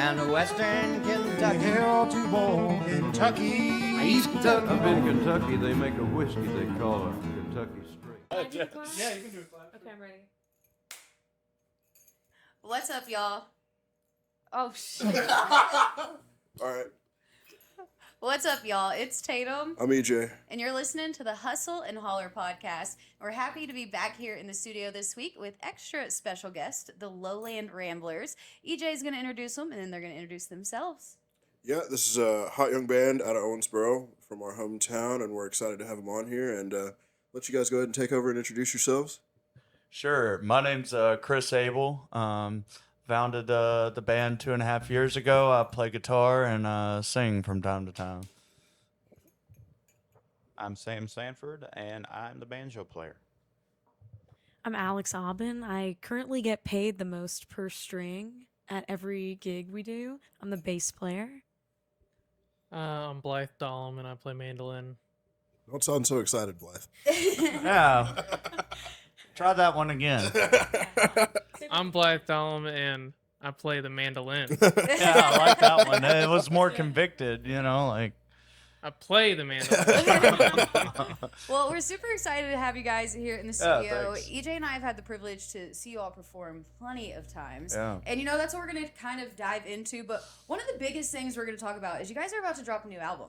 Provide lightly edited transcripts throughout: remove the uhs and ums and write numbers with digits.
and Western Kentucky. Hell to old Kentucky. East Kentucky. Up in Kentucky, they make a whiskey they call a Kentucky Straight. Yeah, you can do it. Okay, I'm ready. What's up, y'all? Oh, shit. All right, What's up, y'all? It's Tatum, I'm EJ. and you're listening to the Hustle and Holler podcast. We're happy to be back here in the studio this week with extra special guest, the Lowland Ramblers. EJ is going to introduce them, and then they're going to introduce themselves. Yeah, this is a hot young band out of Owensboro from our hometown, and we're excited to have them on here. And let you guys go ahead and take over and introduce yourselves. Sure. My name's Chris Abel. Founded the band 2.5 years ago. I play guitar and sing from time to time. I'm Sam Sanford, and I'm the banjo player. I'm Alex Aubin. I currently get paid the most per string at every gig we do. I'm the bass player. I'm Blythe Dahlem, and I play mandolin. Don't sound so excited, Blythe. Yeah. Try that one again. I'm Blythe Dahlem, and I play the mandolin. Yeah, I like that one. It was more convicted, like. I play the mandolin. Well, we're super excited to have you guys here in the studio. thanks. EJ and I have had the privilege to see you all perform plenty of times. Yeah. And that's what we're going to kind of dive into. But one of the biggest things we're going to talk about is you guys are about to drop a new album.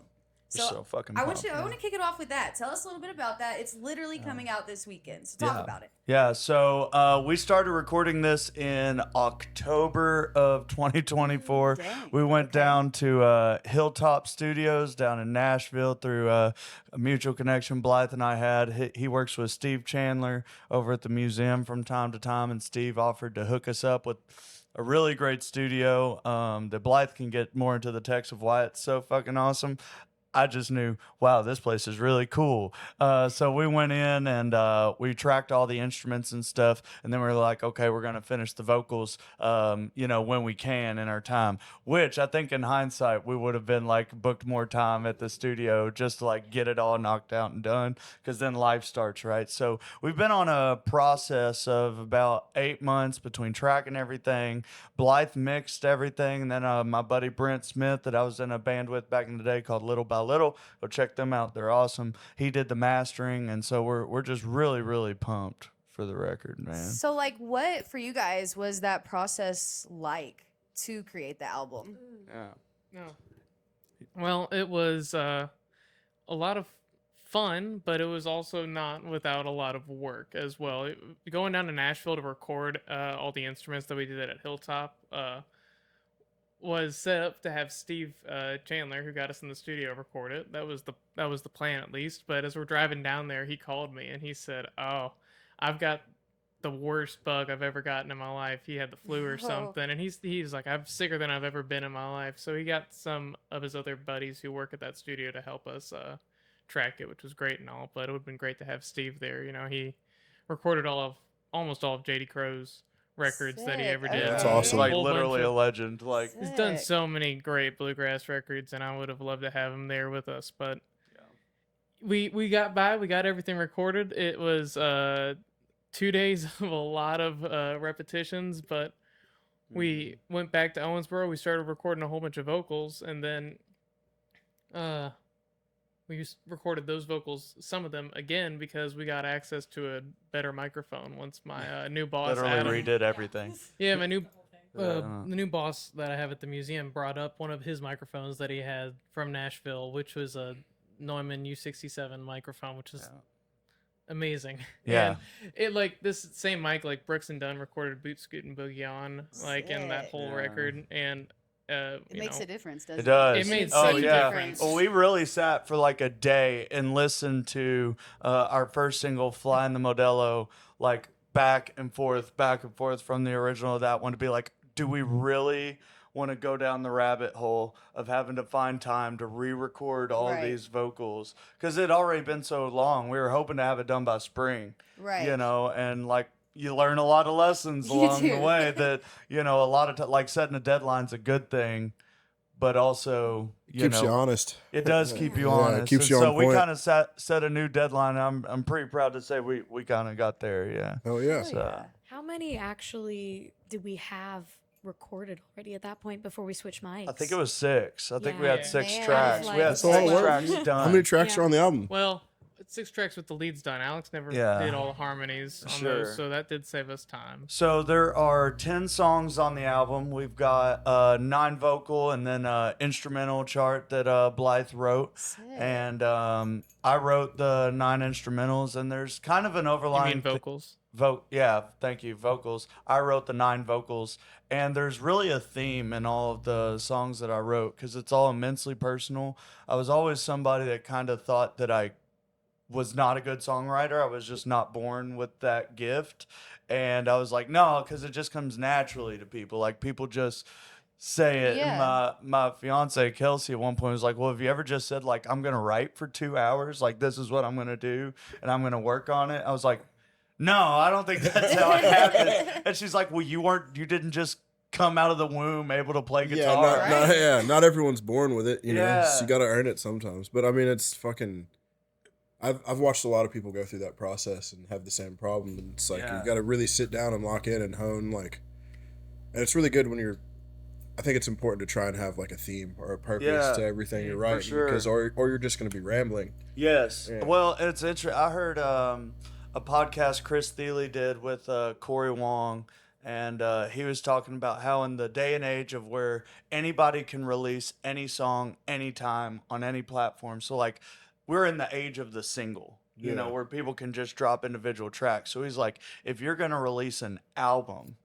So fucking I want pumped, to kick it off with that. Tell us a little bit about that. It's literally coming out this weekend. So talk about it. Yeah, so we started recording this in October of 2024. Dang. We went down to Hilltop Studios down in Nashville through a mutual connection Blythe and I had. He works with Steve Chandler over at the museum from time to time, and Steve offered to hook us up with a really great studio that Blythe can get more into the text of why it's so fucking awesome. I just knew, wow, this place is really cool. So we went in and we tracked all the instruments and stuff. And then we were like, okay, we're going to finish the vocals, when we can in our time, which I think in hindsight, we would have been like booked more time at the studio just to like get it all knocked out and done. Cause then life starts, right? So we've been on a process of about 8 months between tracking everything. Blythe mixed everything. And then my buddy Brent Smith that I was in a band with back in the day called Little by Little. Go check them out. They're awesome. He did the mastering, and so we're just really, really pumped for the record, man. So, what for you guys was that process like to create the album? Yeah. No. Well, it was a lot of fun, but it was also not without a lot of work as well. Going down to Nashville to record all the instruments that we did at Hilltop was set up to have Steve Chandler, who got us in the studio, record it. That was the plan, at least. But as we're driving down there, he called me and he said, "Oh, I've got the worst bug I've ever gotten in my life." He had the flu or something, and he's like, "I'm sicker than I've ever been in my life." So he got some of his other buddies who work at that studio to help us track it, which was great and all. But it would have been great to have Steve there. He recorded almost all of JD Crow's records that he ever did. That's awesome. Like Whole literally bunch a of- legend. Like, He's done so many great bluegrass records, and I would have loved to have him there with us. But we got by. We got everything recorded. It was 2 days of a lot of repetitions, but we went back to Owensboro. We started recording a whole bunch of vocals, and then we recorded those vocals, some of them again, because we got access to a better microphone once my new boss literally redid everything. Yeah, my new the new boss that I have at the museum brought up one of his microphones that he had from Nashville, which was a Neumann U67 microphone, which is amazing. Yeah. And it this same mic, Brooks and Dunn recorded Boot Scoot and Boogie on, in that whole record, and It makes a difference, doesn't it? It does. It made oh, such a yeah. difference. Well, we really sat for like a day and listened to our first single, Fly in the Modelo, back and forth from the original of that one to be like, do we really want to go down the rabbit hole of having to find time to re-record all these vocals? Because it had already been so long. We were hoping to have it done by spring. Right. And you learn a lot of lessons along the way that, a lot of setting a deadline's a good thing, but also, Keeps you honest. it does keep you Yeah, honest. it keeps And you so on we point. kind of set a new deadline. I'm pretty proud to say we kind of got there. Yeah. Oh, yeah. So, How many actually did we have recorded already at that point before we switched mics. I think it was 6. I think we Yeah. had 6 Man, tracks. like- We had That's 6 a lot of work. tracks done. How many tracks Yeah. are on the album? Well, it's 6 tracks with the leads done. Alex never Yeah. did all the harmonies on Sure. those, so that did save us time. So there are 10 songs on the album. We've got 9 vocal and then instrumental chart that Blythe wrote. Sick. And I wrote the 9 instrumentals, and there's kind of an You overlying mean vocals? yeah, thank you, vocals. I wrote the 9 vocals, and there's really a theme in all of the songs that I wrote because it's all immensely personal. I was always somebody that kind of thought that I was not a good songwriter. I was just not born with that gift. And I was like, no, because it just comes naturally to people. Like, people just say it. And Yeah. my fiance, Kelsey, at one point was like, well, have you ever just said, like, I'm going to write for 2 hours? Like, this is what I'm going to do, and I'm going to work on it. I was like, no, I don't think that's how it happened. And she's like, well, you didn't just come out of the womb able to play Yeah, guitar. not everyone's born with it, you know. Yeah. So you got to earn it sometimes. But I mean, it's fucking. I've watched a lot of people go through that process and have the same problem. And it's like Yeah. you got to really sit down and lock in and hone and it's really good when you're. I think it's important to try and have like a theme or a purpose Yeah, to everything you're for writing sure. because or you're just going to be rambling. Yes. Yeah. Well, it's interesting. I heard a podcast Chris Thiele did with Corey Wong, and he was talking about how in the day and age of where anybody can release any song anytime on any platform. So like we're in the age of the single, you know, Yeah. where people can just drop individual tracks. So he's like, if you're going to release an album,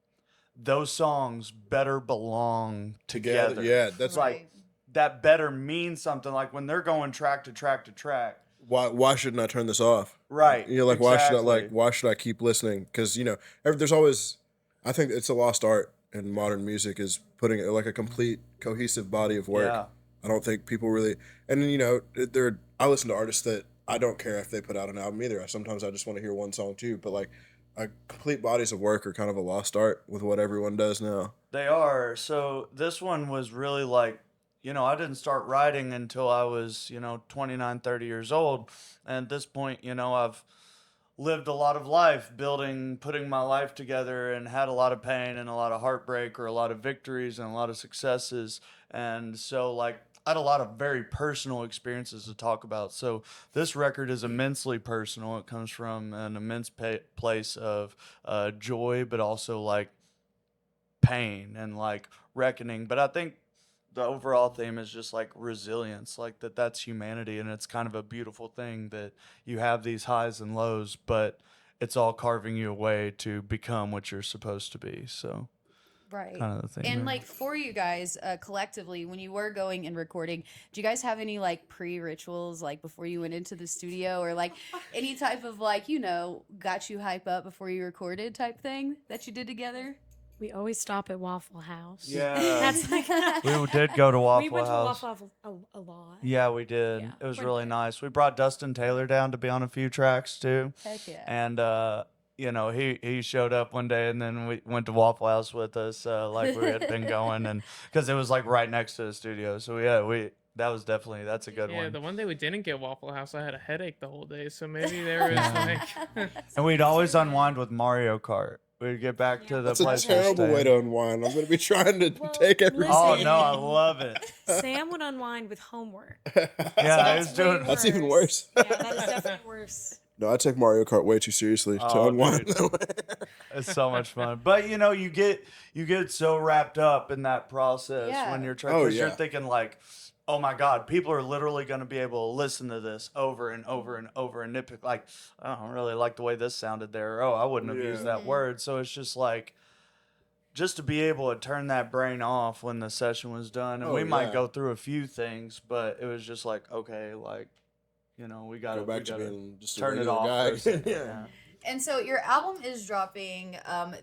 those songs better belong together. Yeah, that's It's like that better means something. Like when they're going track to track to track. why shouldn't I turn this off? Right. You know, like exactly. why should I keep listening? Because you know, there's always. I think it's a lost art in modern music is putting like a complete cohesive body of work. Yeah. I don't think people really, and you know, I listen to artists that I don't care if they put out an album either. Sometimes I just want to hear one song too. But like, complete bodies of work are kind of a lost art with what everyone does now. They are. So this one was really like, you know, I didn't start writing until I was, 29, 30 years old. And at this point, I've lived a lot of life putting my life together and had a lot of pain and a lot of heartbreak or a lot of victories and a lot of successes. And so like, I had a lot of very personal experiences to talk about. So this record is immensely personal. It comes from an immense place of joy, but also like pain and like reckoning. But I think the overall theme is just like resilience, like that's humanity. And it's kind of a beautiful thing that you have these highs and lows, but it's all carving you away to become what you're supposed to be. So Right. kind of the thing. And there. like for you guys collectively, when you were going and recording, do you guys have any like pre-rituals like before you went into the studio or like any type of like, got you hype up before you recorded type thing that you did together? We always stop at Waffle House. Yeah. That's like We did go to Waffle we went to House. Waffle House a lot. Yeah, we did. Yeah. It was We're really good. nice. We brought Dustin Taylor down to be on a few tracks too. Heck yeah. And he showed up one day, and then we went to Waffle House with us, like we had been going, and because it was like right next to the studio. So yeah, that's a good Yeah, one. the one day we didn't get Waffle House, I had a headache the whole day. So maybe there was like, And we'd always unwind with Mario Kart. We'd get back to the That's a place. we terrible stayed. way to unwind. I'm going to be trying to Well, take everything. Oh listen. no, I love it. Sam would unwind with homework. Yeah, I That's was doing. way That's even worse. Yeah, that is definitely worse. No, I take Mario Kart way too seriously to Oh, unwind dude. that way. It's so much fun. But you get so wrapped up in that process Yeah. when you're trying, Oh, because you're yeah. thinking like, oh my God, people are literally going to be able to listen to this over and over and over and nitpick like, I don't really like the way this sounded there. Oh, I wouldn't have used Yeah. that word. So it's just like, just to be able to turn that brain off when the session was done. And Oh, we might yeah. go through a few things, but it was just like, okay, like, we got Go back we to gotta being just a turn it regular off. guy. for a second. Yeah. And so your album is dropping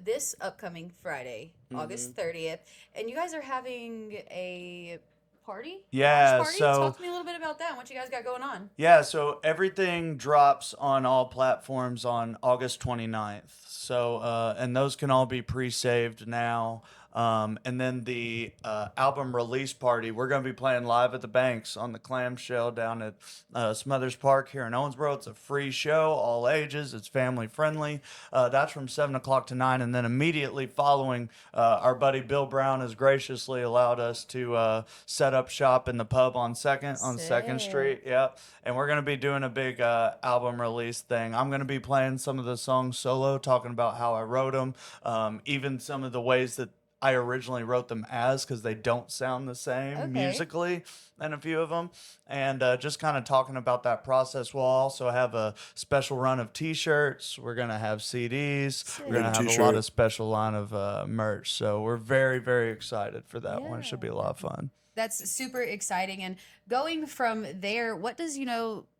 this upcoming Friday, August 30th, and you guys are having a party? Yeah, Launch party? so- Talk to me a little bit about that and what you guys got going on. Yeah, so everything drops on all platforms on August 29th. So, and those can all be pre-saved now. And then the album release party, we're going to be playing live at the Banks on the clamshell down at Smothers Park here in Owensboro. It's a free show, all ages. It's family friendly. That's from 7 o'clock to 9. And then immediately following, our buddy Bill Brown has graciously allowed us to set up shop in the pub on Second Sick. Street. Yep. And we're going to be doing a big album release thing. I'm going to be playing some of the songs solo, talking about how I wrote them, even some of the ways that I originally wrote them as, because they don't sound the same Okay. musically in a few of them, and just kind of talking about that process. We'll also have a special run of T-shirts. We're gonna have CDs. We're gonna Got a have a lot t-shirt. of special line of merch. So we're very, very excited for that one. It should be a lot of fun. That's super exciting. And going from there, what does,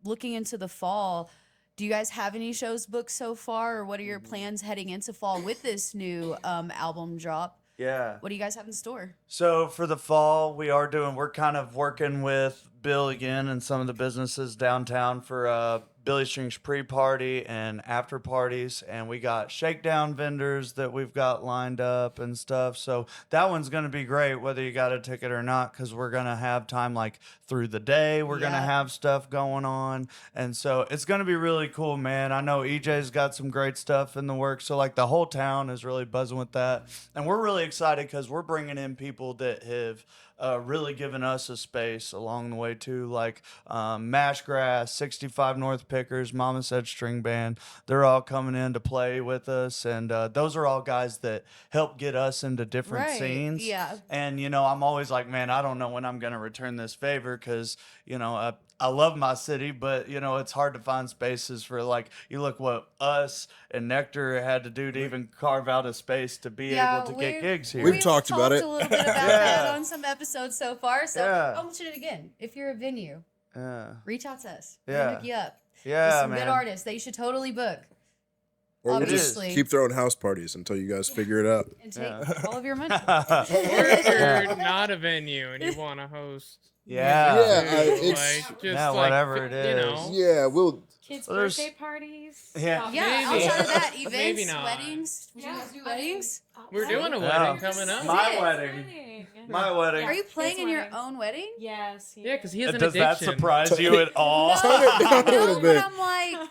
looking into the fall, do you guys have any shows booked so far, or what are your plans heading into fall with this new album drop? Yeah. What do you guys have in store? So for the fall, we're kind of working with Bill again and some of the businesses downtown for Billy String's pre-party and after parties, and we got shakedown vendors that we've got lined up and stuff. So that one's going to be great whether you got a ticket or not, because we're going to have time like through the day. We're going to Yeah. have stuff going on, and so it's going to be really cool, man. I know EJ's got some great stuff in the works, so like the whole town is really buzzing with that, and we're really excited because we're bringing in people that have really given us a space along the way too, like Mashgrass, 65 North Pickers, Mama Said String Band. They're all coming in to play with us, and those are all guys that help get us into different Right, scenes. yeah. And I'm always like, man, I don't know when I'm gonna return this favor, because I love my city, but it's hard to find spaces for, like, you look what us and Nectar had to do to even carve out a space to be able to get gigs here. We've talked about it. a little bit about that on some episodes so far. So Yeah. I'll mention it again. If you're a venue, Yeah. reach out to us. We'll Yeah. hook you up. There's Yeah, some man. good artists that you should totally book. Or we'll just Obviously. keep throwing house parties until you guys figure it out. And take all of your money. Or if you're not a venue and you want to host. Yeah. music Yeah, too, it's- like, just Yeah, like, whatever it you is. know. Yeah, we'll. Kids' Well, there's- birthday parties. Yeah. Yeah, Maybe. outside of that, Maybe events, not. weddings. Would you guys do weddings? We're doing a Yeah. wedding coming up. My wedding. My wedding. Are you playing His in your wedding. own wedding? Yes. Yeah, because he has an Does addiction. that surprise you at all? Tone it down a little No, bit. but I'm like,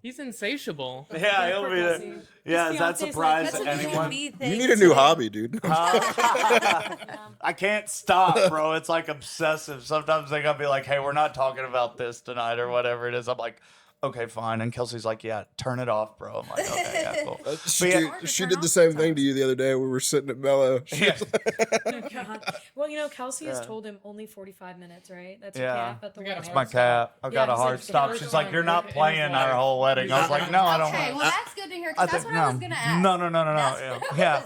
He's insatiable. Yeah, he'll be there. Yeah, does that surprise that's a anyone? B thing. You need a new hobby, dude. I can't stop, bro. It's like obsessive. Sometimes they gotta be like, hey, we're not talking about this tonight or whatever it is. I'm like, okay, fine. And Kelsey's like, yeah, turn it off, bro. I'm like, okay, yeah, cool. She did the same thing to you the other day. We were sitting at Mellow. Yeah. Oh, God. Well, Kelsey has Yeah. told him only 45 minutes, right? That's Yeah. your cap at the We got a wedding. My cat. I've got Yeah, a so hard it's the stop. first She's like, time you're in not his playing life. our whole wedding. I was like, no, I don't. Okay, well, that's good to hear because that's what I was going to ask. No. That's Yeah. what I Yeah.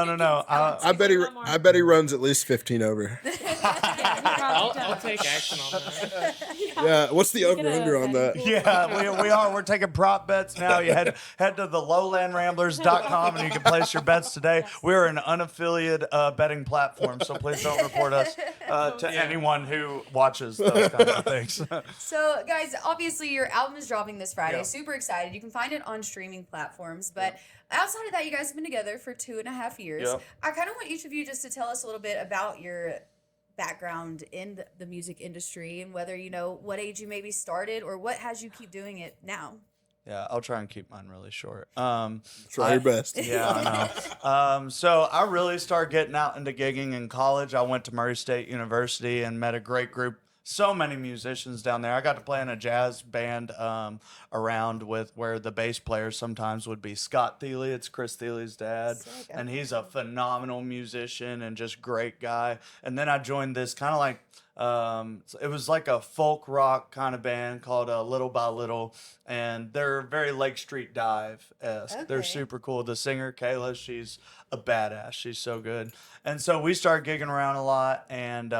was- No. I bet he. I bet he runs at least 15 over. I'll take action on that. Yeah. What's the Speaking over under of on that? petty Yeah, we are. We're taking prop bets now. You head to the lowlandramblers.com and you can place your bets today. We're an unaffiliated betting platform, so please don't report us to anyone who watches those kind of things. So, guys, obviously your album is dropping this Friday. Yeah. Super excited. You can find it on streaming platforms. But outside of that, you guys have been together for 2.5 years. Yep. I kind of want each of you just to tell us a little bit about your background in the music industry and whether what age you maybe started or what has you keep doing it now. Yeah, I'll try and keep mine really short. Try your best. Yeah, I know. So I really started getting out into gigging in college. I went to Murray State University and met a great group. So many musicians down there. I got to play in a jazz band around with where the bass player sometimes would be Scott Thiele. It's Chris Thiele's dad. Sick, And okay. he's a phenomenal musician and just great guy. And then I joined this kind of like, it was like a folk rock kind of band called Little by Little. And they're very Lake Street Dive-esque. They're Okay. super cool. The singer, Kayla, she's a badass. She's so good. And so we started gigging around a lot. And,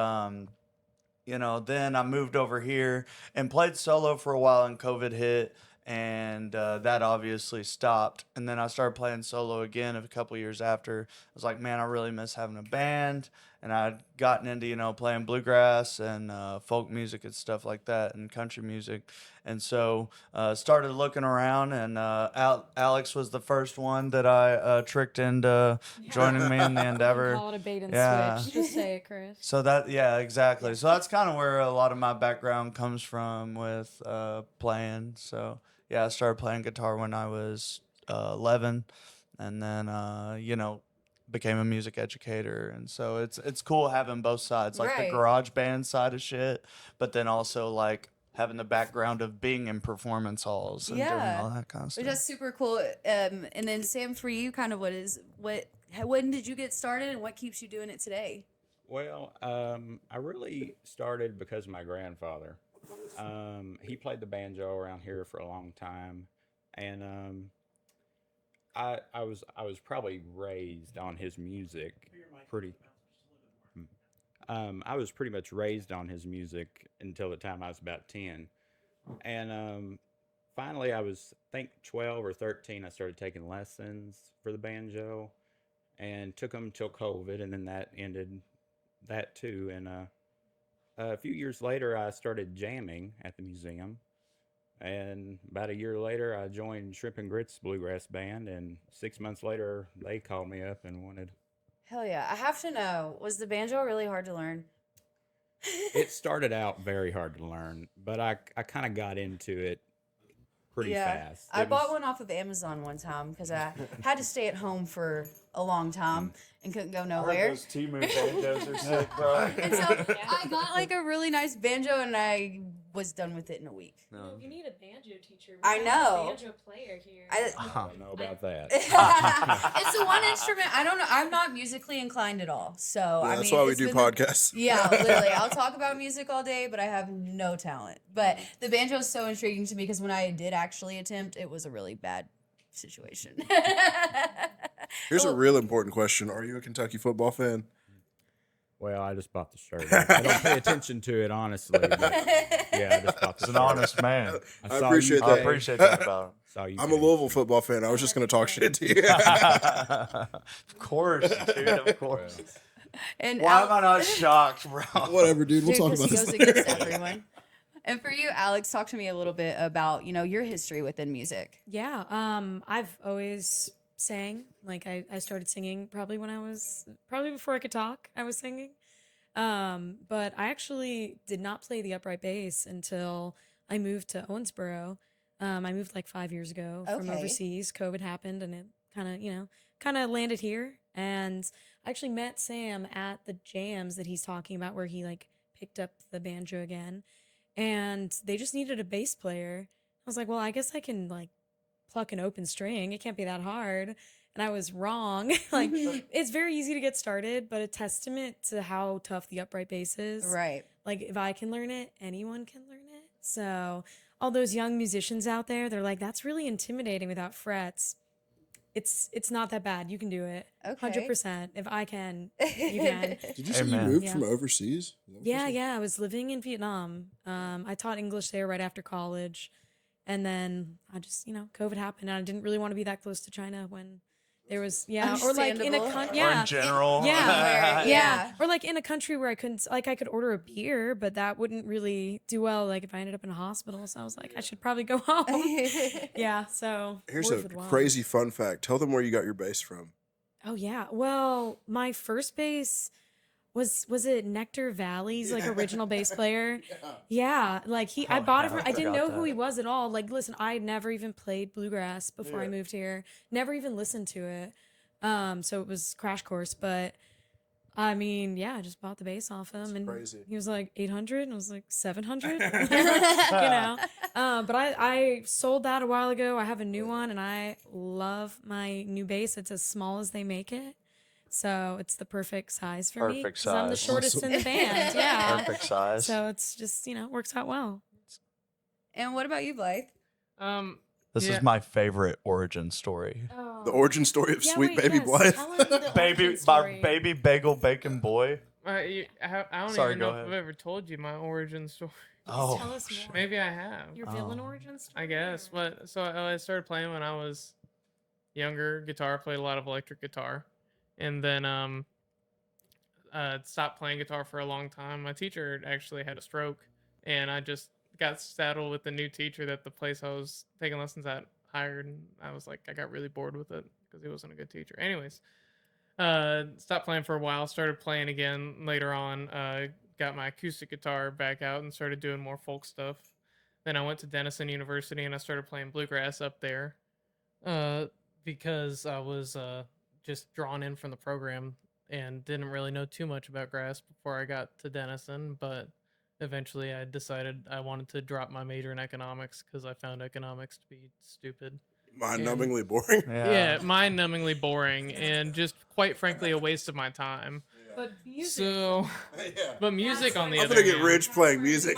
then I moved over here and played solo for a while, and COVID hit, and that obviously stopped. And then I started playing solo again a couple years after. I was like, man, I really miss having a band. and I'd gotten into, playing bluegrass and folk music and stuff like that and country music. And so started looking around, and Alex was the first one that I tricked into joining me in the endeavor. Call it a bait and Yeah. switch. Just say it, Chris. So yeah, exactly. So that's kind of where a lot of my background comes from with playing. So yeah, I started playing guitar when I was 11, and then became a music educator. And so it's cool having both sides, like Right. the garage band side of shit, but then also like having the background of being in performance halls and doing Yeah. all that kind of stuff. Which is super cool. And then Sam, for you, kind of when did you get started, and what keeps you doing it today? Well, I really started because of my grandfather. He played the banjo around here for a long time, and I was probably raised on his music pretty. I was pretty much raised on his music until the time I was about 10, and finally I was, I think, 12 or 13. I started taking lessons for the banjo, and took them till COVID, and then that ended that too. And a few years later, I started jamming at the museum, and about a year later, I joined Shrimp and Grits Bluegrass Band, and 6 months later, they called me up and wanted. Hell yeah. I have to know, was the banjo really hard to learn? It started out very hard to learn, but I kind of got into it pretty fast. I It bought was- one off of Amazon one time because I had to stay at home for a long time and couldn't go nowhere. T-Move banjos are sick, bro. And so I got like a really nice banjo, and I was done with it in a week. You need a banjo teacher. We I have a know. banjo player here. I don't know about that. It's the one instrument I don't know. I'm not musically inclined at all. So Yeah, I that's mean, why we it's do been the- podcasts. Yeah, literally. I'll talk about music all day, but I have no talent. But the banjo is so intriguing to me because when I did actually attempt, it was a really bad situation. Here's a Oh. real important question: are you a Kentucky football fan? Well, I just bought the shirt. I don't pay attention to it, honestly. But yeah, I just bought the He's an shirt. honest man. I saw appreciate you that. I appreciate that about him. Saw you I'm a today. Louisville football fan. I was just gonna talk shit to you. Of course, dude. Of course. And Why Al- am I not shocked, bro? Whatever, dude. We'll Dude, talk 'cause about he this goes later. against everyone. And for you, Alex, talk to me a little bit about, your history within music. Yeah, I've always sang. Like I started singing probably before I could talk, I was singing. But I actually did not play the upright bass until I moved to Owensboro. I moved like 5 years ago from Okay. overseas. COVID happened and it kind of landed here. And I actually met Sam at the jams that he's talking about where he like picked up the banjo again. And they just needed a bass player. I was like, well, I guess I can like pluck an open string. It can't be that hard. And I was wrong. Like, it's very easy to get started, but a testament to how tough the upright bass is. Right. Like, if I can learn it, anyone can learn it. So, all those young musicians out there, they're like, that's really intimidating without frets. It's not that bad. You can do it. Okay. 100%. If I can, you can. Did you say you Amen. moved Yeah. from overseas? Is that what you Yeah, said? yeah. I was living in Vietnam. I taught English there right after college. And then I just, COVID happened and I didn't really want to be that close to China when there was, or like in a Understandable. country, Or yeah. in general. Yeah. Yeah. Or like in a country where I could order a beer, but that wouldn't really do well. Like if I ended up in a hospital. So I was like, I should probably go home. Yeah. So Here's word a with wine. crazy fun fact. Tell them where you got your bass from. Oh yeah. Well, my first bass was it Nectar Valley's like original bass player? Yeah. Like I bought it yeah, from I I didn't know forgot who he that. was at all. Like listen, I had never even played bluegrass before I Yeah. moved here. Never even listened to it. So it was crash course, but I mean, yeah, I just bought the bass off him and crazy. he was like 800 and I was like 700, but I sold that a while ago. I have a new one and I love my new bass. It's as small as they make it. So it's the perfect size for me. Perfect 'Cause I'm the size. shortest in the band. Yeah. Perfect size. So it's just, works out well. And what about you, Blythe? This Yeah. is my favorite origin story. The origin story of Yeah, Sweet wait, Baby yes, Blythe. tell him the Baby, origin my story. baby bagel bacon boy. I don't Sorry, even go know if ahead. I've ever told you my origin story. Oh, Tell us more. Maybe I have. Your villain origin story? I guess. or- But so I started playing when I was younger. Guitar, played a lot of electric guitar, and then stopped playing guitar for a long time. My teacher actually had a stroke, and I just got saddled with the new teacher that the place I was taking lessons at hired, and I was like, I got really bored with it because he wasn't a good teacher. Anyways, stopped playing for a while, started playing again later on, got my acoustic guitar back out and started doing more folk stuff. Then I went to Denison University and I started playing bluegrass up there, because I was just drawn in from the program and didn't really know too much about grass before I got to Denison, but eventually I decided I wanted to drop my major in economics because I found economics to be stupid. Mind-numbingly boring. Yeah, mind-numbingly boring and just quite frankly a waste of my time. But music. So, but music on the I'm other gonna get hand, rich playing music.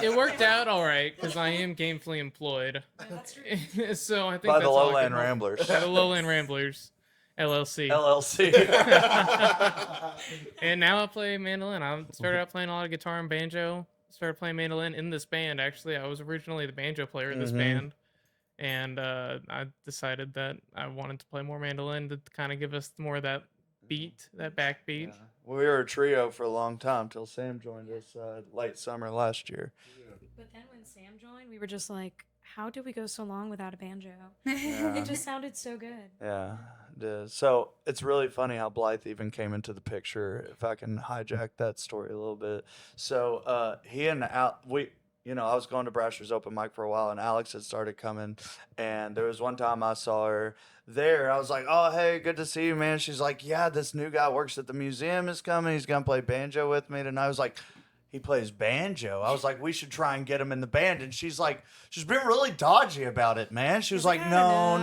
it worked out all right because I am gainfully employed. That's true. So I think By that's the all I can Lowland hope. Ramblers. By the Lowland Ramblers, LLC. LLC. And now I play mandolin. I started out playing a lot of guitar and banjo. Started playing mandolin in this band. Actually, I was originally the banjo player in this band, and I decided that I wanted to play more mandolin to kind of give us more of that beat, that backbeat. Yeah. We were a trio for a long time till Sam joined us late summer last year. But then when Sam joined, we were just like, how did we go so long without a banjo? Yeah. It just sounded so good. Yeah, it is. So it's really funny how Blythe even came into the picture. If I can hijack that story a little bit. So he and I was going to Brasher's open mic for a while, and Alex had started coming. And there was one time I saw her there. I was like, "Oh, hey, good to see you, man." She's like, "Yeah, this new guy works at the museum is coming. He's gonna play banjo with me." And I was like, he plays banjo. I was like, we should try and get him in the band. And she's like, she's been really dodgy about it, man. She was like, no.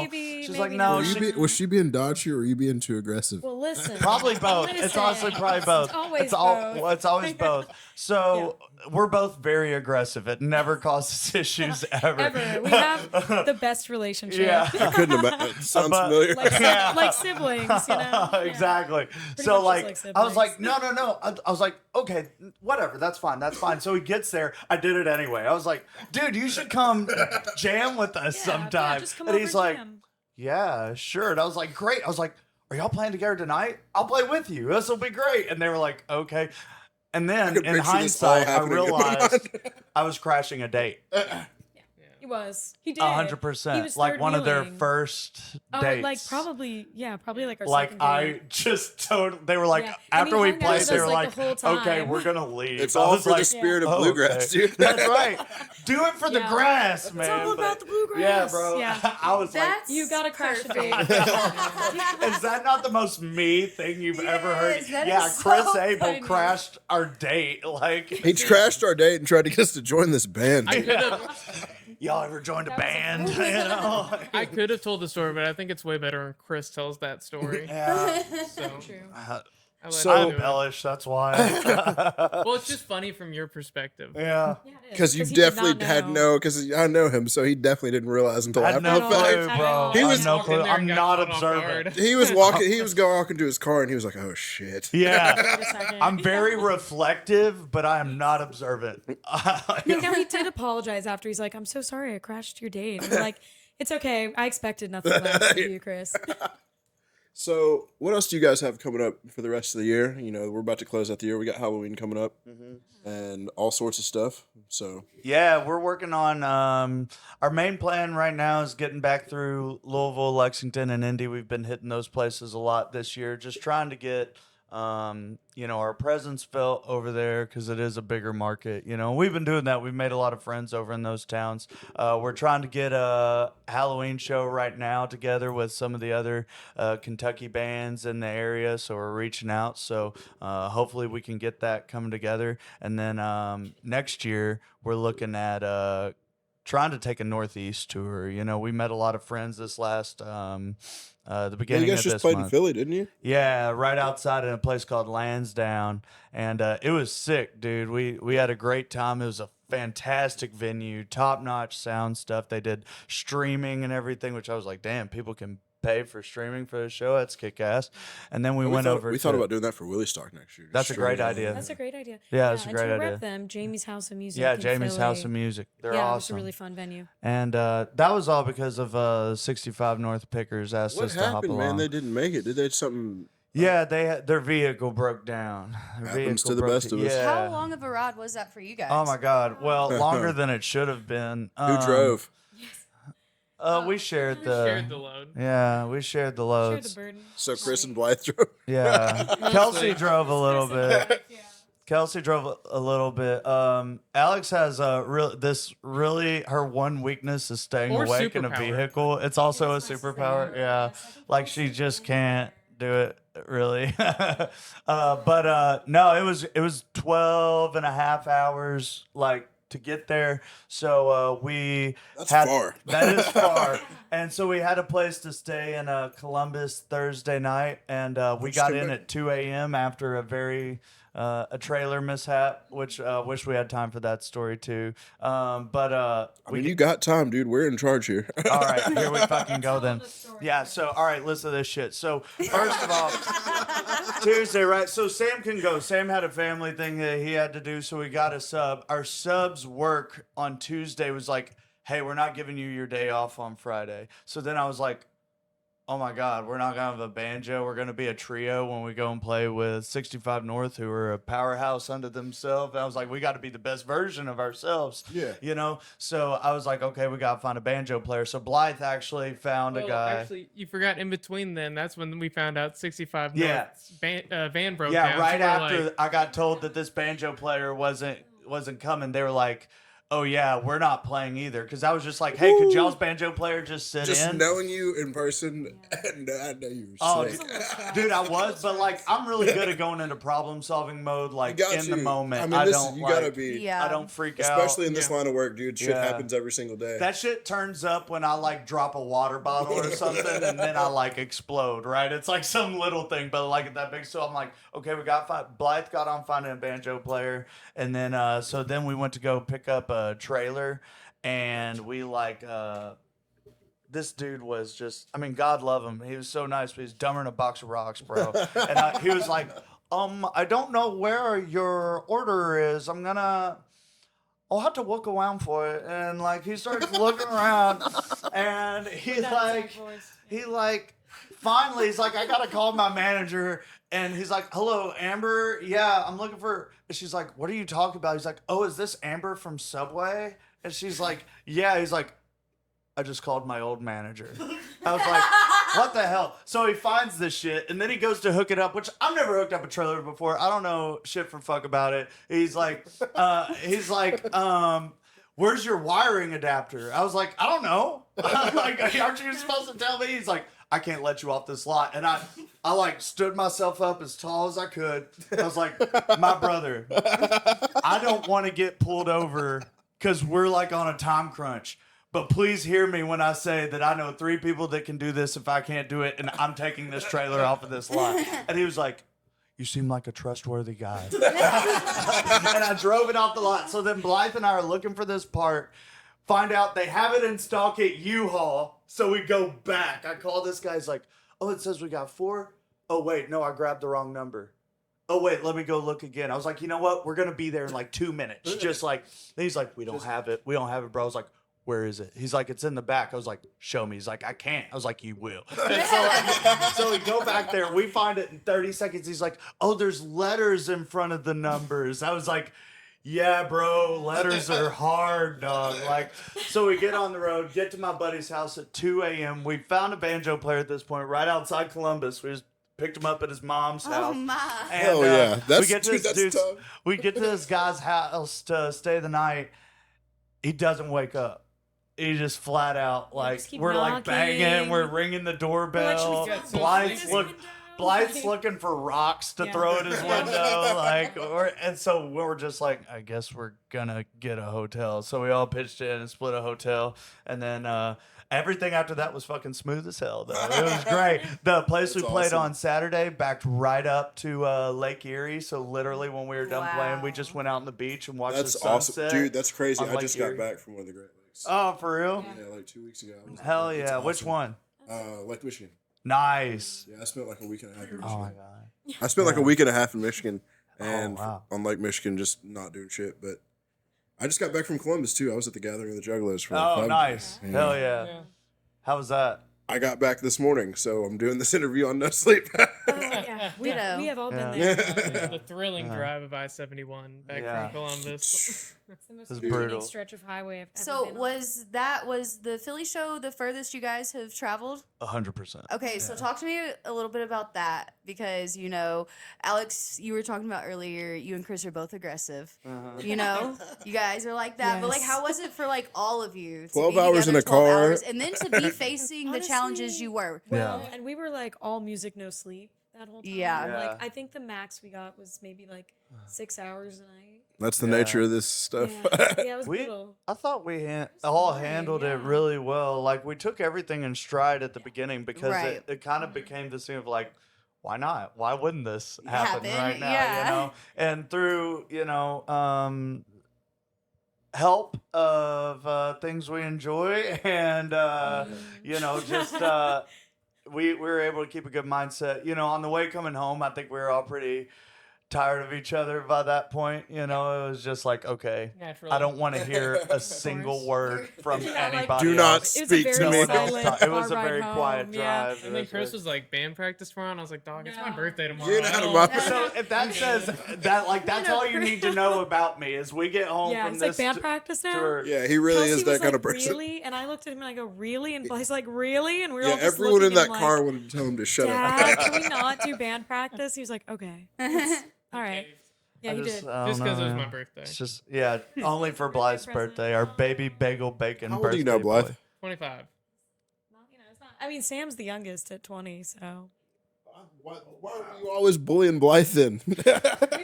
Maybe, She's maybe like, no. not. Was she being dodgy or were you being too aggressive? Well, listen. Probably both. It's Listen. honestly probably both. It's always both. It's always both. So we're both very aggressive. It never causes issues ever. Ever. We have the best relationship. Yeah. I couldn't imagine. Sounds But- familiar. Like siblings, you know? Yeah. Exactly. Pretty So much like, just like I was like, siblings. no. I was like, okay, whatever, that's fine. So he gets there. I did it anyway. I was like, dude, you should come jam with us sometime. just come and over he's and like, jam. yeah, sure. And I was like, great. I was like, are y'all playing together tonight? I'll play with you. This will be great. And they were like, okay. And then could in picture this all hindsight, I happening in my realized mind. I was crashing a date. He was. He did. 100%. He was Like third one of their wheeling. first Oh, dates. like probably like our Like second I date. just totally, they were like, Yeah. And he after we hung out played, with they us, were like, like, the whole okay, time. we're gonna leave. It's I all was for like, the spirit of "Oh, bluegrass, okay." dude. That's right. Do it for the Yeah. grass, man. all But- about the bluegrass. Yeah, bro. Yeah. I was That's You gotta crash the date. like, is that not the most me thing you've ever heard? Yes, that Yeah, is Chris so Abel funny. crashed our date. Like, He crashed our date and tried to get us to join this band. I could have, y'all ever joined a That was a band? full You know? I could have told the story, but I think it's way better when Chris tells that story. Yeah. So True. I let So- I him do it. embellish, that's why. Well, it's just funny from your perspective. Yeah. Yeah, it is, Because you he did definitely not had know. because I know him, so he definitely didn't realize until I had after no the fact. clue, At bro. all. He I was had no walking clue. there and I'm got not caught off observant. guard. He was walking. He was going walking to his car, and he was like, "Oh shit." Yeah. Wait a second. I'm very reflective, but I am not observant. No, he did apologize after. He's like, I'm so sorry I crashed your date. And we're like, it's okay. I expected nothing less from you, Chris. So, what else do you guys have coming up for the rest of the year? You know, we're about to close out the year. We got Halloween coming up, and all sorts of stuff. So, Yeah, we're working on our main plan right now is getting back through Louisville, Lexington, and Indy. We've been hitting those places a lot this year, just trying to get our presence felt over there because it is a bigger market. You know, we've been doing that. We've made a lot of friends over in those towns. We're trying to get a Halloween show right now together with some of the other Kentucky bands in the area. So we're reaching out. So hopefully we can get that coming together. And then next year we're looking at trying to take a Northeast tour. You know, we met a lot of friends this last the you beginning guys of just this played month. in Philly, didn't you? Yeah, right outside in a place called Lansdowne, and it was sick, dude. We had a great time. It was a fantastic venue, top notch sound stuff. They did streaming and everything, which I was like, damn, people can pay for streaming for the show. That's kick ass. And then we went over. We thought about doing that for Willie Stock next year. That's a great Streaming. idea. That's a great idea. Yeah, that's a and great to idea. rep them, Jamie's House of Music. Yeah, in Jamie's House Philly. of Music. They're yeah, awesome. it's a really fun venue. And that was all because of 65 North Pickers asked What us to hop happened, along. man? They didn't make it. Did they something? Yeah, their vehicle broke down. Their Happens vehicle to the broke best of us. Yeah. How long of a ride was that for you guys? Oh my God. Well, longer than it should have been. Who drove? We shared the. Shared the load. Yeah, we shared the Share loads. the burden. So Chris and Blythe drove. Yeah, Kelsey drove a little bit. Kelsey drove a little bit. Alex has her one weakness is staying Or awake in a superpower. vehicle. It's also a superpower. Yeah, like she just can't do it really. But no, it was 12 and a half hours like to get there. So That's far. That is far. And so we had a place to stay in Columbus Thursday night, and we got in at 2 a.m. after a trailer mishap, which wish we had time for that story too. But You got time, dude. We're in charge here. all right, here we fucking go then. Yeah, so all right, listen to this shit. So first of all, Tuesday, right? So Sam can go. Sam had a family thing that he had to do, so we got a sub. Our sub's work on Tuesday was like, hey, we're not giving you your day off on Friday. So then I was like, oh my God, we're not going to have a banjo. We're going to be a trio when we go and play with 65 North, who are a powerhouse unto themselves. And I was like, we got to be the best version of ourselves. Yeah. You know? So I was like, okay, we got to find a banjo player. So Blythe actually found a guy. Actually, you forgot in between then. That's when we found out 65 Yeah. North's van broke Yeah, down. right So we're after like, I got told that this banjo player wasn't coming, they were like, oh yeah, we're not playing either. Because I was just like, hey, could y'all's banjo player just sit Just in? knowing you in person, and I know you were Oh, sick. dude, I was, but like, I'm really good at going into problem-solving mode, like Got in the you. moment. I mean, I this don't you like, gotta be, Yeah. I don't freak out. especially in this line of work, dude. Shit Yeah. happens every single day. That shit turns up when I like drop a water bottle or something, and then I like explode. Right? It's like some little thing, but like that big. So I'm like, okay, we got Blythe got on finding a banjo player, and then so then we went to go pick up a trailer. And we like, this dude was just, I mean, God love him. He was so nice, but he's dumber than a box of rocks, bro. And he was like, I don't know where your order is. I'll have to look around for it. And like, he starts looking around and finally, he's like, I got to call my manager. And he's like, hello, Amber. Yeah, I'm looking for, and she's like, what are you talking about? He's like, oh, is this Amber from Subway? And she's like, yeah. He's like, I just called my old manager. I was like, what the hell? So he finds this shit, and then he goes to hook it up, which I've never hooked up a trailer before. I don't know shit from fuck about it. He's like, where's your wiring adapter? I was like, I don't know. Like, aren't you supposed to tell me? He's like, I can't let you off this lot. And I like stood myself up as tall as I could. I was like, my brother, I don't want to get pulled over because we're like on a time crunch. But please hear me when I say that I know 3 people that can do this if I can't do it, and I'm taking this trailer off of this lot. And he was like, you seem like a trustworthy guy. And I drove it off the lot. So then Blythe and I are looking for this part, find out they have it in stock at U-Haul. So we go back. I call this guy. He's like, oh, it says we got 4. Oh, wait, no, I grabbed the wrong number. Oh, wait, let me go look again. I was like, you know what? We're going to be there in like 2 minutes. Just like, then he's like, we don't have it. We don't have it, bro. I was like, where is it? He's like, it's in the back. I was like, show me. He's like, I can't. I was like, you will. And so we go back there. We find it in 30 seconds. He's like, oh, there's letters in front of the numbers. I was like, yeah, bro, letters are hard, dog. Like, so we get on the road, get to my buddy's house at 2 a.m. We found a banjo player at this point right outside Columbus. We just picked him up at his mom's house. Oh my! And, Hell yeah. we get to this guy's house to stay the night. He doesn't wake up. He just flat out like just keep we're like banging, knocking. we're ringing the doorbell. We're like, Blythe's looking for rocks to throw at his window, like, and so we're just like, I guess we're gonna get a hotel. So we all pitched in and split a hotel, and then everything after that was fucking smooth as hell. Though it was great. The place we played awesome. on Saturday backed right up to Lake Erie. So literally, when we were done playing, we just went out on the beach and watched That's the sunset. awesome, dude. That's crazy. on I Lake just Erie. got back from one of the Great Lakes. Oh, for real? Yeah, like 2 weeks ago. I was Hell like, that's yeah! Which awesome. one? Lake Michigan. Nice. Yeah, I spent like a week and a half in Oh Michigan. my god. I spent like a week and a half in Michigan, and wow. on Lake Michigan, just not doing shit. But I just got back from Columbus too. I was at the Gathering of the Juggalos for like Oh, 5 nice. days. Hell yeah. How was that? I got back this morning, so I'm doing this interview on no sleep. Yeah. We Ditto. have all been Yeah. there. The thrilling Yeah. drive of I-71 back Yeah. from Columbus. It's the most It's entertaining brutal. stretch of highway I've ever So been on. was the Philly show the furthest you guys have traveled? 100%. Okay, so talk to me a little bit about that because Alex, you were talking about earlier. You and Chris are both aggressive. You guys are like that. But like, Yes. how was it for like all of you? To 12 be hours in together a 12 car. hours, and then to be facing the challenges Honestly, you were. Well, Yeah. and we were like all music, no sleep that whole time. Yeah. Yeah. Like I think the max we got was maybe like 6 hours a night. That's the Yeah. nature of this stuff. Yeah, it was We, brutal. I thought we all fine, handled it yeah. really well. Like we took everything in stride at the beginning because Right. it kind of became this thing of like, why not? Why wouldn't this happen Happen, right now? yeah. And through help of things we enjoy and just we were able to keep a good mindset. On the way coming home, I think we were all pretty tired of each other by that point. It was just like, okay, Naturally. I don't want to hear a single word from Yeah, like- anybody. Do not else. It was a speak to very me. No one else silent talk- It was a car ride very quiet home, yeah. drive. And then Chris was like, band practice tomorrow, and I was like, dog, it's my No. birthday tomorrow. Get I out of don't- my- So if that says that, like, that's all you need to know about me is we get home Yeah, from it's like this band practice now. tour. Yeah, he really Kelsey is that was kind like, of person. Really? And I looked at him and I go, really? And he's like, really? And we were Yeah, all just everyone in looking at that him car like, wanted to tell him to shut Dad, up. can we not do band practice? He was like, okay. All right. Yeah, he did. Just because it was my man. birthday. It's just, yeah, only for Blythe's present. birthday, our baby bagel bacon How old birthday. do you know, Blythe? boy. 25. Not, it's not. I mean, Sam's the youngest at 20, so Why are you always bullying Blythe then? we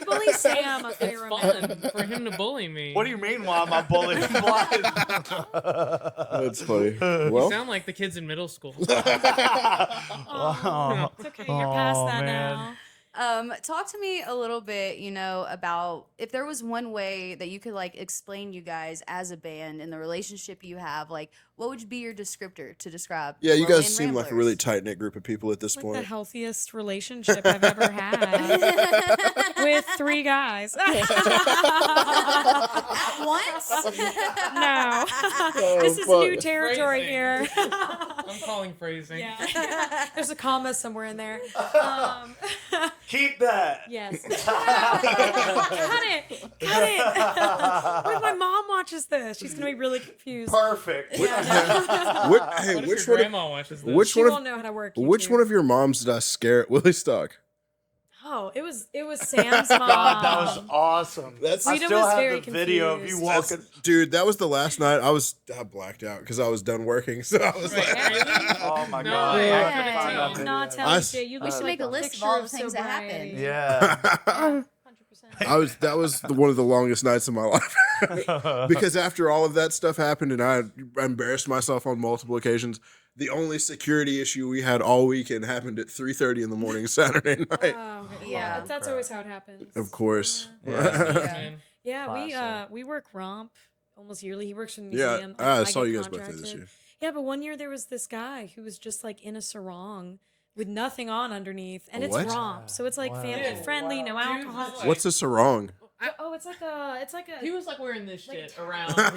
bully Sam a fair It's amount. fun for him to bully me. What do you mean, why am I bullying Blythe? That's funny. You Well, sound like the kids in middle school. Oh, it's okay. You're past Oh, that man. now. Talk to me a little bit, about if there was one way that you could like explain you guys as a band and the relationship you have, like what would be your descriptor to describe? yeah, you Lowland guys seem like a really Ramblers? tight knit group of people at this Like the point. healthiest relationship I've ever had with 3 guys. Once? No. This is fuck. new territory Phrasing. here. I'm calling phrasing. Yeah. There's a comma somewhere in there. Keep that. Yes. Cut it. Cut it. What if my mom watches this? She's going to be really confused. Perfect. Yeah. Hey, What if which your one? Of, grandma watches this? which She one? won't know how to work Which YouTube. one of your moms did I scare at Willie Stock? Oh, it was Sam's mom. God, that was awesome. That's- I Freedom still was have very the video of you confused. walking. Dude, that was the last night I blacked out because I was done working. So I was like, Oh my No god. way. I Yeah. have to find that Did video. not tell I me s- shit. You We look should like make a list of picture all the things that sobriety. happened. Yeah. 100%. that was one of the longest nights of my life because after all of that stuff happened and I embarrassed myself on multiple occasions, the only security issue we had all weekend happened at 3:30 in the morning Saturday night. Oh, Yeah. yeah. That's always how it happens. Of course. Yeah. Man. Yeah, Classic. we work Romp almost yearly. He works for the Yeah, museum. I saw get you guys both there this contracted. year. Yeah, but one year there was this guy who was just like in a sarong with nothing on underneath, and it's What? Romp, so it's like Wow. family friendly, no Dude, alcohol. like- What's a sarong? Oh, it's like a. He was like wearing this shit around his waist.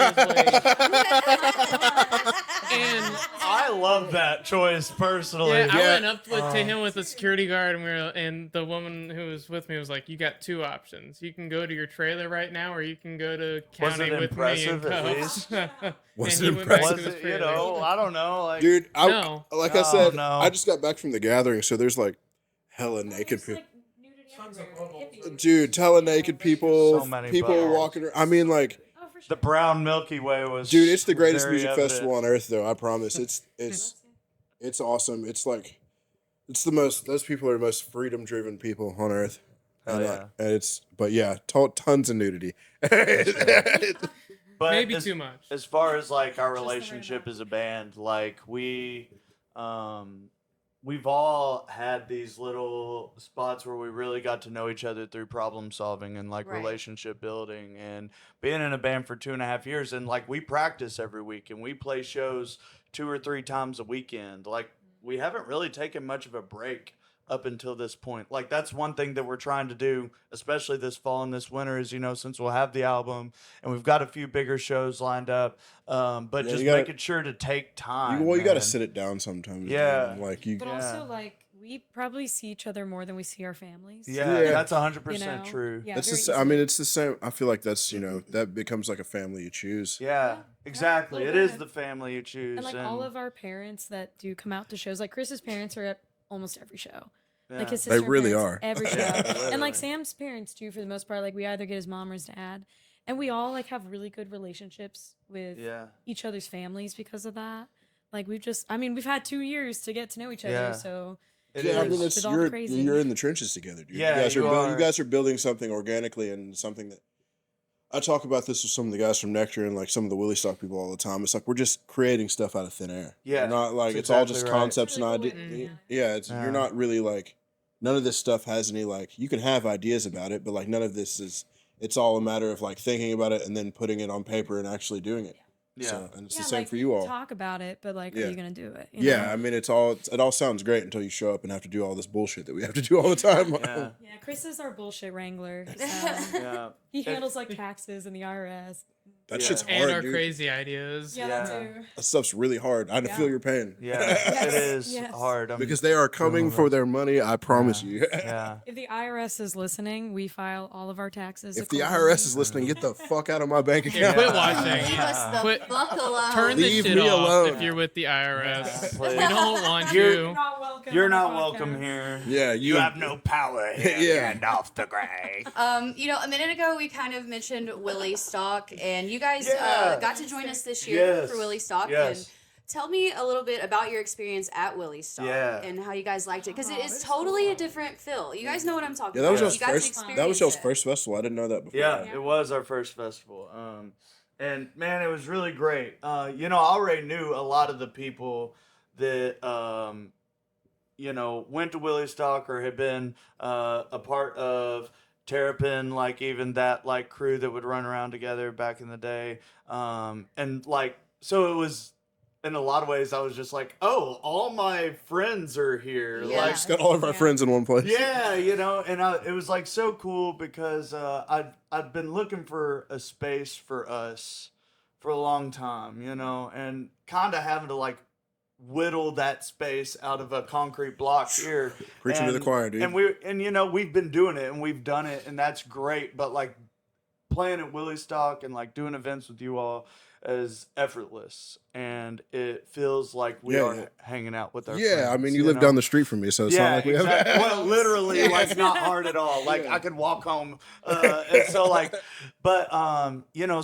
And I love that choice personally. yeah, I Yeah. went up to him with a security guard, and the woman who was with me was like, "You got 2 options. You can go to your trailer right now, or you can go to Was county it with me in impressive, at cuffs." Was And it he went back to Was his it, trailer. I don't know. Like, Dude, I, No. like I Oh, said, no. I just got back from the gathering, so there's like hella naked It's people. like nudity everywhere. Hippies. Dude, hella naked people, So many people bars. walking around. I mean, like, Oh, for sure. the brown Milky Way was. dude, it's the greatest very music evident. festival on earth, though. I promise. It's awesome. It's like, it's the most. Those people are the most freedom driven people on earth. Hell And, yeah. and it's, but yeah, tons of nudity. But Maybe as, too much. as far as like our Just the right relationship amount. as a band, like we've all had these little spots where we really got to know each other through problem solving and like Right. relationship building and being in a band for 2.5 years. And like we practice every week and we play shows 2 or 3 times a weekend. Like we haven't really taken much of a break up until this point. Like that's one thing that we're trying to do, especially this fall and this winter, is since we'll have the album and we've got a few bigger shows lined up, but Yeah, just you gotta- making sure to take time. You got to man. sit it down sometimes. Yeah. man. Like you. But Yeah. also, like, We probably see each other more than we see our families. Yeah, Yeah. that's 100% You know? true. Yeah, That's very I mean, easily. it's the same. I feel like that's that becomes like a family you choose. Yeah, exactly. little It is bit. the family you choose. And like all of our parents that do come out to shows, like Chris's parents are at almost every show. yeah. Like his They sister and really parents, are. every show. Yeah, And literally. like Sam's parents too, for the most part. Like we either get his mom or his dad, and we all like have really good relationships with Yeah. each other's families because of that. Like we've had 2 years to get to know each other, Yeah. so It Yeah, I is. mean, it's With all the you're crazy. you're in the trenches together, dude. Yeah, you guys are, you building. You are. guys are building something organically, and something that I talk about this with some of the guys from Nectar and like some of the Willie Stock people all the time. It's like we're just creating stuff out of thin air. Yeah, We're not like that's it's all exactly just right. concepts Really and cool ideas. way to look at it. Yeah, it's Yeah. you're not really like none of this stuff has any like you can have ideas about it, but like none of this is. It's all a matter of like thinking about it and then putting it on paper and actually doing it. Yeah. So, and it's yeah, the same like, for you all. talk about it, but like, Yeah. are you gonna do it? You Yeah, know? I mean, it all sounds great until you show up and have to do all this bullshit that we have to do all the time. Yeah. Yeah, Chris is our bullshit wrangler. So Yeah. he handles like taxes and the IRS. That Yeah. shit's And hard, our dude. crazy ideas. Yeah, Yeah. that too. That stuff's really hard. I Yeah. feel your pain. Yeah, Yes, it is yes. hard. Because they are coming for their money, I promise you. Yeah. If the IRS is listening, we file all of our taxes. If the accordingly. IRS is listening, get the fuck out of my bank Here, account. quit watching. Leave us the Quit- fuck alone. Turn Leave this shit me off alone. if you're with the IRS. Yeah, We please. don't want You're- you. not welcome. You're on the not welcome podcast. here. Yeah, You have no power here. Yeah. Gandalf the Grey. A minute ago we kind of mentioned Willie Stock, and you guys Yeah. got to join us this year Yes. for Willie Stock. Yes. And tell me a little bit about your experience at Willie Stock Yeah. and how you guys liked it, because it is totally a different feel. You guys know what I'm talking Yeah, that was about. y'all's You guys first. experienced That was y'all's it. first festival. I didn't know that before. Yeah, Yeah. it was our first festival. And man, it was really great. I already knew a lot of the people that went to Willie Stock or had been a part of Terrapin, like even that like crew that would run around together back in the day. And like so it was in a lot of ways I was just like, oh, all my friends are here. Yeah. Like Just got all of our Yeah. friends in one place. yeah, and it was like so cool because I'd been looking for a space for us for a long time, and kind of having to like whittle that space out of a concrete block here. Preaching to the choir, dude. And we've been doing it and we've done it and that's great, but like playing at Willie Stock and like doing events with you all is effortless and it feels like we Yeah, are yeah. hanging out with our Yeah, friends, I mean, you live down the street from me, so it's not like we have. exactly. Well, literally, like not hard at all. Like Yeah. I could walk home, and so like, but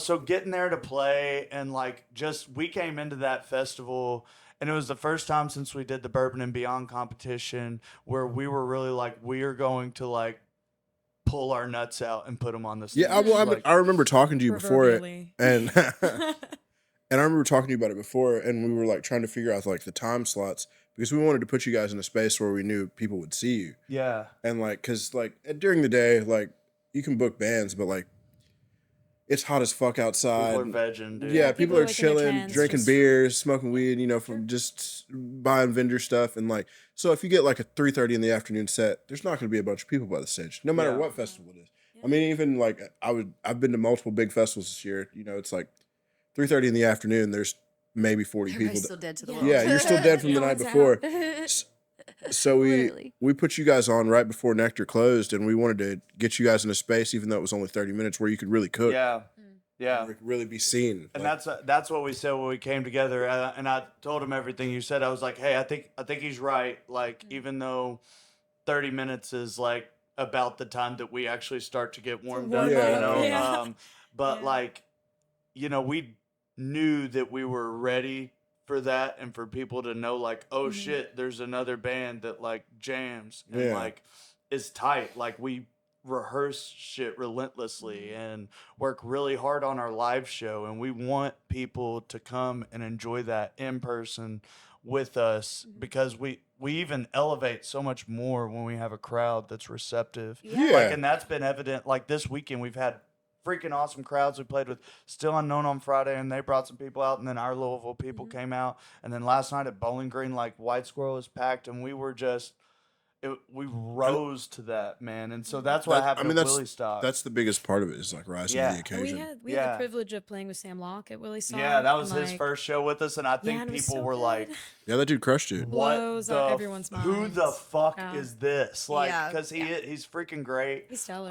so getting there to play and like just we came into that festival, and it was the first time since we did the Bourbon and Beyond competition where we were really like we are going to like pull our nuts out and put them on the stage. Yeah, I remember talking to you before it, Proverbially. and and I remember talking to you about it before, and we were like trying to figure out like the time slots because we wanted to put you guys in a space where we knew people would see you, Yeah, and like because like during the day, like you can book bands, but like it's hot as fuck outside. people are vegging, dude. Yeah, people are like in their chilling, tents, drinking just- beers, smoking weed, from just buying vendor stuff. And like, so if you get like a 3:30 in the afternoon set, there's not going to be a bunch of people by the stage, no matter Yeah. what festival it is. I mean, even like I've been to multiple big festivals this year. It's like 3:30 in the afternoon. There's maybe 40 people. Everybody's still dead to the Yeah. world. Yeah, you're still dead from the No night one's before. out. S- So Literally. we put you guys on right before Nectar closed, and we wanted to get you guys in a space, even though it was only 30 minutes, where you could really cook, yeah, yeah. where it could really be seen. And Like, that's what we said when we came together, and I told him everything you said. I was like, hey, I think he's right. Like, even though 30 minutes is like about the time that we actually start to get warmed up, warm up, yeah. But Yeah. like, we knew that we were ready for that, and for people to know, like, oh shit, there's another band that like jams and Yeah. like is tight. Like we rehearse shit relentlessly and work really hard on our live show, and we want people to come and enjoy that in person with us because we even elevate so much more when we have a crowd that's receptive. Yeah. Yeah. Like, and that's been evident. Like this weekend we've had freaking awesome crowds. We played with Still Unknown on Friday and they brought some people out, and then our Louisville people came out, and then last night at Bowling Green, like White Squirrel was packed, and we were just we rose to that, man, and so that's what happened at Willie Stock. That's the biggest part of it is like rising to the And occasion. we had the privilege of playing with Sam Locke at Willie Stock. Yeah, that was and, his first show with us, and I think and it was people so were like, good. Yeah, that dude crushed you. "What Blows the? up everyone's Who the minds. fuck Yeah. is this?" Like, Yeah, because he's freaking great. He's stellar.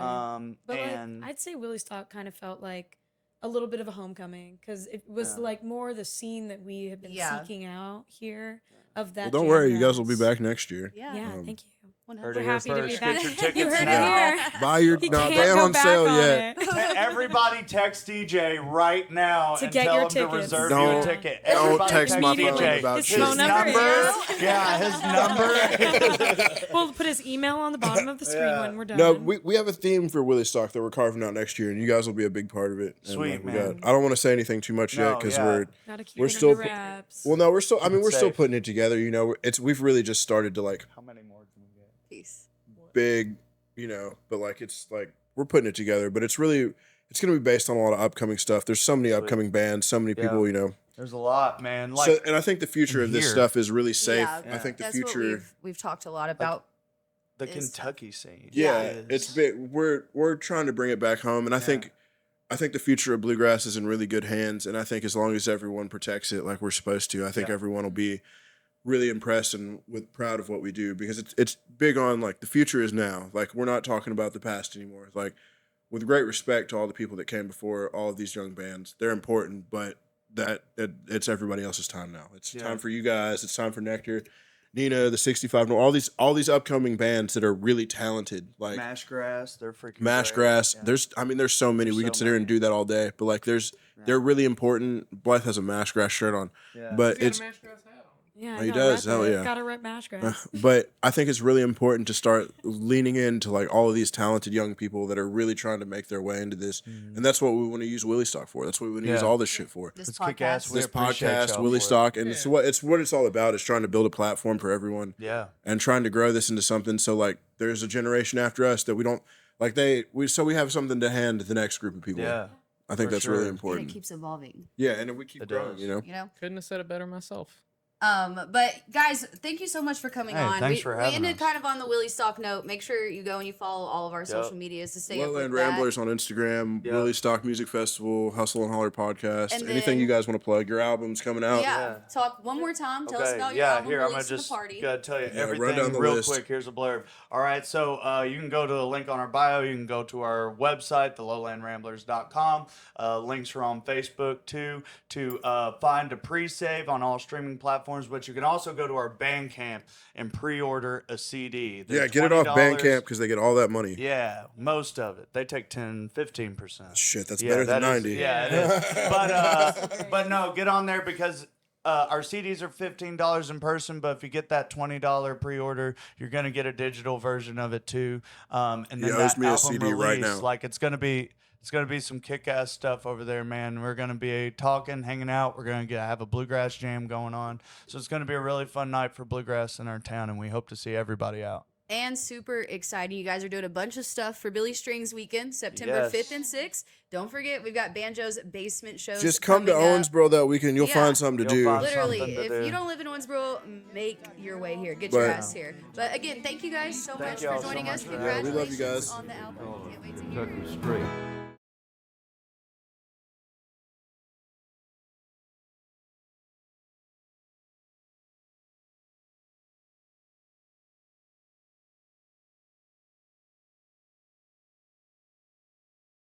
But and like, I'd say Willie Stock kind of felt like a little bit of a homecoming because it was like more the scene that we have been seeking out here of that. Well, don't worry, you guys will be back next year. Yeah. Yeah, thank you. Heard We're it here happy to be first. back. Get your You tickets heard now. it here. Buy your He no, can't they ain't go on back sale on yet. it. Everybody text DJ right now To and get tell your him to tickets. reserve you a Don't- ticket. don't Everybody text my phone DJ. about His shit. phone number is. Yeah, his number. We'll put his email on the bottom of the screen Yeah. when we're done. No, we have a theme for Willie Stock that we're carving out next year, and you guys will be a big part of it. And, Sweet, we man. I don't want to say anything too much yet No, because yeah. Gotta keep we're it still under pu- wraps. well, no, we're still. I mean, Keep it we're still safe. putting it together. You know, we've really just started to like How many more can we get? Peace. big, you know, but like it's like we're putting it together. But it's really it's going to be based on a lot of upcoming stuff. There's so many upcoming bands, so many people, you know. There's a lot, man. Like, So, and I think the future of this here. stuff is really safe. Yeah, I think the that's future. what we've talked a lot about. the is- Kentucky scene. Yeah, is- it's big. We're trying to bring it back home, and I think the future of bluegrass is in really good hands. And I think as long as everyone protects it like we're supposed to, I think everyone will be really impressed and proud of what we do because it's big on like the future is now. Like we're not talking about the past anymore. Like with great respect to all the people that came before all of these young bands, they're important, but it's everybody else's time now. It's time for you guys. It's time for Nectar. Nina, the 65, all these upcoming bands that are really talented, like Mashgrass, they're freaking Mashgrass. great. Yeah. There's so many. We could sit here and do that all day, but like they're really important. Blythe has a Mashgrass shirt on, but He's it's got a Mashgrass hat on. Yeah, he I gotta does, rep hell it. yeah. Gotta rep Mashgrass. but I think it's really important to start leaning into like all of these talented young people that are really trying to make their way into this, and that's what we want to use Willie Stock for. That's what we want to use all this shit for. This Let's kick ass. podcast. We This appreciate podcast, y'all Willie for it. Stock, and it's what it's all about is trying to build a platform for everyone. Yeah. And trying to grow this into something so like there's a generation after us that we don't like we have something to hand to the next group of people. Yeah. I think for that's really sure. And important. it keeps evolving. Yeah, and we keep It growing, does. you know. You know. Couldn't have said it better myself. But guys, thank you so much for coming Hey, on. thanks for having we ended us. kind of on the Willie Stock note. Make sure you go and you follow all of our social medias to stay up Lowland with that. Ramblers on Instagram, Yep. Willie Stock Music Festival, Hustle and Holler podcast. And Anything then- you guys want to plug? Your album's coming out. Yeah. Talk one more time. Tell us Okay, about your album here I'm gonna release to the just party. gotta tell you Yeah, run everything down the real list. quick. Here's a blurb. All right, so you can go to the link on our bio. You can go to our website, thelowlandramblers.com. Links are on Facebook too to find a pre-save on all streaming platforms. But you can also go to our Bandcamp and pre-order a CD. They're Yeah, get it off $20. Bandcamp because they get all that money. Yeah, most of it. They take 15%. Shit, that's Yeah, better than that is- 90. yeah, it is. But no, get on there because our CDs are $15 in person. But if you get that $20 pre-order, you're gonna get a digital version of it too. And then He owes that me a album CD right release, now. like it's gonna be some kick-ass stuff over there, man. We're gonna be talking, hanging out. We're gonna have a bluegrass jam going on. So it's gonna be a really fun night for bluegrass in our town, and we hope to see everybody out. And super exciting. You guys are doing a bunch of stuff for Billy Strings Weekend, September Yes. 5th and 6th. Don't forget, we've got Banjo's basement shows. Just come to coming up. Owensboro that weekend. You'll Yeah. find something to You'll do. find Literally, something to if do. you don't live in Owensboro, make your way here. Get your Right. ass here. But again, thank you guys so Thank much y'all for so joining much us. for having us. Yeah, we love you Congratulations guys. on the album. Can't wait to hear it. Kentucky straight.